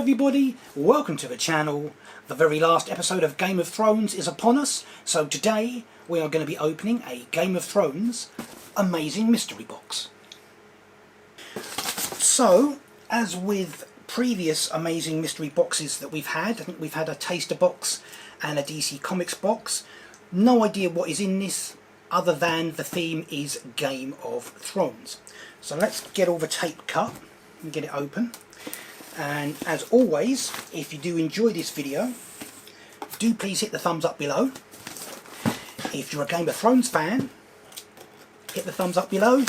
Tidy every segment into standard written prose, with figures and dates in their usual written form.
everybody, welcome to the channel. The very last episode of Game of Thrones is upon us, so today we are going to be opening a Game of Thrones Amazing Mystery Box. So, as with previous Amazing Mystery Boxes that we've had, I think we've had a Taster Box and a DC Comics box. No idea what is in this other than the theme is Game of Thrones. So let's get all the tape cut and get it open. And as always, if you do enjoy this video, do please hit the thumbs up below. If you're a Game of Thrones fan, hit the thumbs up below.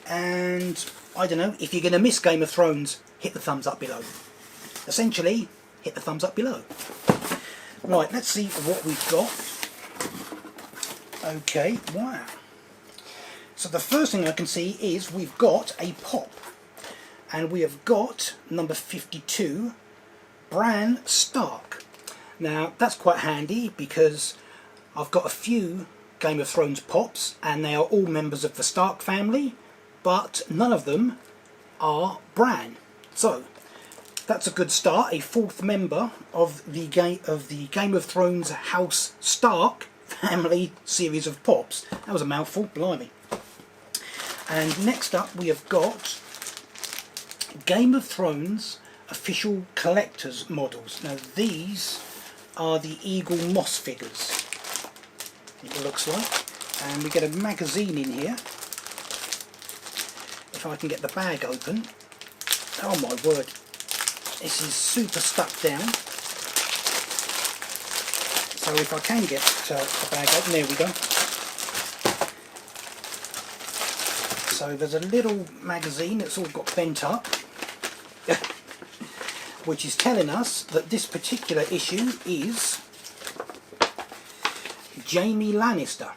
And I don't know, if you're going to miss Game of Thrones, hit the thumbs up below. Essentially, hit the thumbs up below. Right, let's see what we've got. Okay, wow. So the first thing I can see is we've got a pop. And we have got number 52, Bran Stark. Now that's quite handy because I've got a few Game of Thrones pops and they are all members of the Stark family, but none of them are Bran. So that's a good start, a fourth member of the Game of Thrones House Stark family series of pops. That was a mouthful, blimey. And next up we have got Game of Thrones official collector's models. Now these are the Eagle Moss figures, it looks like, and we get a magazine in here. If I can get the bag open. Oh my word, this is super stuck down. So if I can get the bag open, there we go. So there's a little magazine that's all got bent up, which is telling us that this particular issue is Jaime Lannister.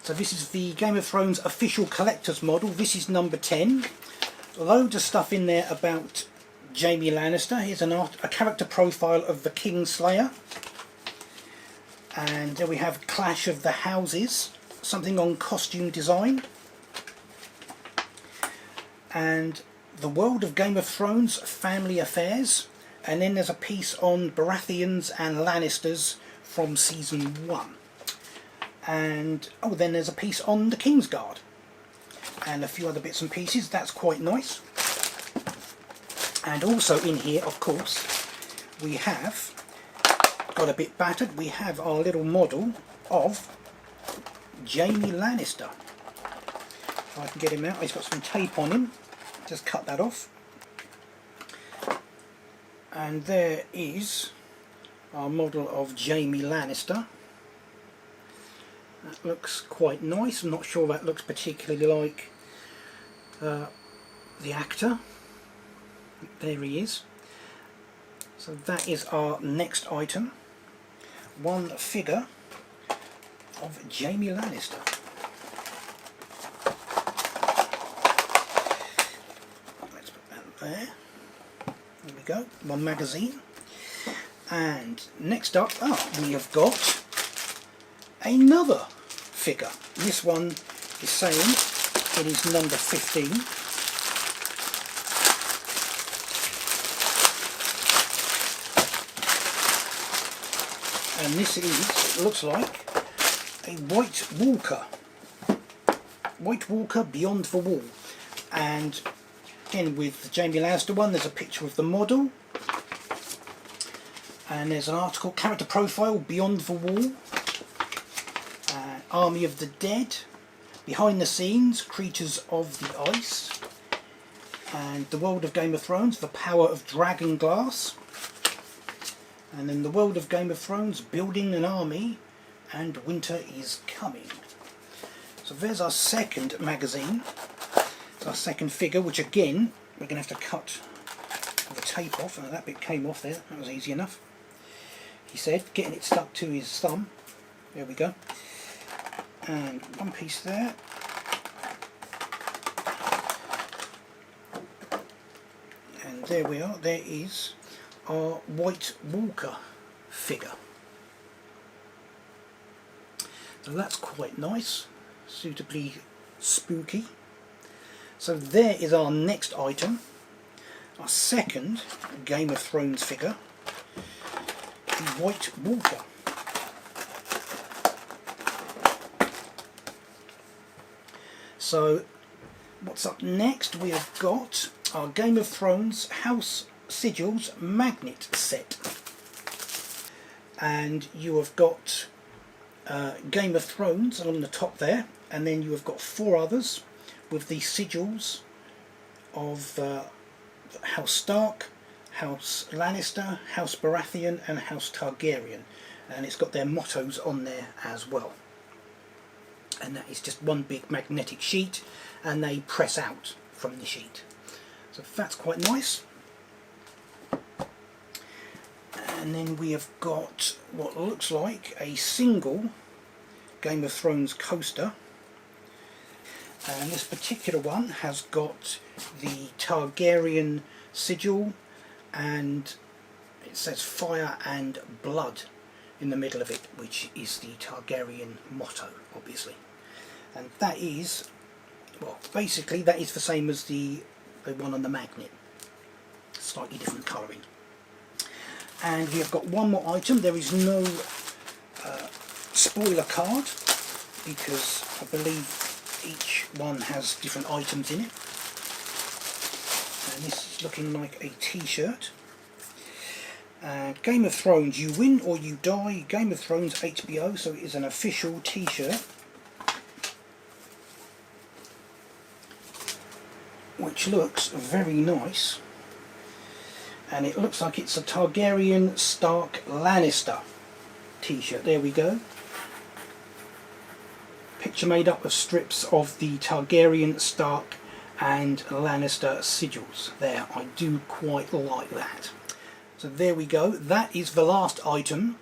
So this is the Game of Thrones official collector's model. This is number 10. Loads of stuff in there about Jaime Lannister. Here's a character profile of the Kingslayer. And there we have Clash of the Houses, something on costume design. And the World of Game of Thrones Family Affairs, and then there's a piece on Baratheons and Lannisters from season 1, and oh, then there's a piece on the Kingsguard and a few other bits and pieces. That's quite nice. And also in here, of course, we have got a bit battered, we have our little model of Jaime Lannister. If I can get him out, he's got some tape on him. Just cut that off, and there is our model of Jaime Lannister. That looks quite nice. I'm not sure that looks particularly like the actor. There he is. So that is our next item, one figure of Jaime Lannister. There we go, one magazine. And next up, we have got another figure. This one is saying it is number 15. And this is, it looks like, a White Walker. White Walker Beyond the Wall. And again, with the Jaime Lannister one, there's a picture of the model, and there's an article, character profile, Beyond the Wall, Army of the Dead, behind the scenes, creatures of the ice, and the World of Game of Thrones, the power of Dragonglass, and then the World of Game of Thrones, building an army, and winter is coming. So there's our second magazine. Our second figure, which again we're going to have to cut the tape off. That bit came off there, that was easy enough, he said, getting it stuck to his thumb. There we go. And one piece there, and there we are. There is our White Walker figure. So that's quite nice, suitably spooky. So there is our next item, our second Game of Thrones figure, the White Walker. So what's up next? We have got our Game of Thrones House Sigils magnet set, and you have got Game of Thrones on the top there, and then you have got 4 others with the sigils of House Stark, House Lannister, House Baratheon and House Targaryen, and it's got their mottos on there as well. And that is just one big magnetic sheet, and they press out from the sheet, so that's quite nice. And then we have got what looks like a single Game of Thrones coaster, and this particular one has got the Targaryen sigil, and it says fire and blood in the middle of it, which is the Targaryen motto, obviously. And that is, well, basically that is the same as the one on the magnet, slightly different colouring. And we have got one more item. There is no spoiler card, because I believe each one has different items in it. And this is looking like a t-shirt. Game of Thrones, you win or you die. Game of Thrones HBO, so it is an official t-shirt, which looks very nice. And it looks like it's a Targaryen Stark Lannister t-shirt. There we go. Picture made up of strips of the Targaryen, Stark and Lannister sigils there. I do quite like that. So there we go. That is the last item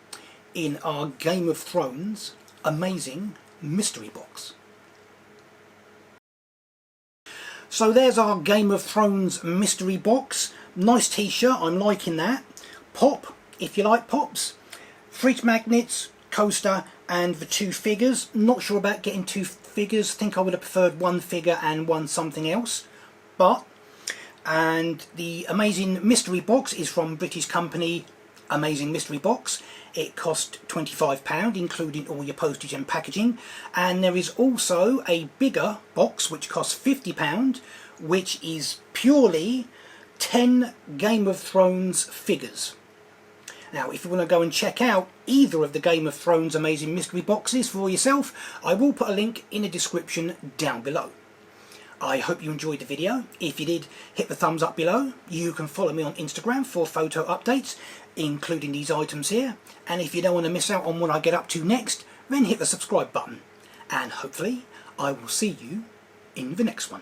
in our Game of Thrones amazing mystery box. So there's our Game of Thrones mystery box. Nice t-shirt, I'm liking that. Pop, if you like pops. 3 magnets, coaster and the 2 figures. Not sure about getting 2 figures. Think I would have preferred 1 figure and 1 something else. And the amazing mystery box is from British company Amazing Mystery Box. It cost £25, including all your postage and packaging. And there is also a bigger box which costs £50, which is purely 10 Game of Thrones figures. Now, if you want to go and check out either of the Game of Thrones Amazing Mystery Boxes for yourself, I will put a link in the description down below. I hope you enjoyed the video. If you did, hit the thumbs up below. You can follow me on Instagram for photo updates, including these items here. And if you don't want to miss out on what I get up to next, then hit the subscribe button. And hopefully, I will see you in the next one.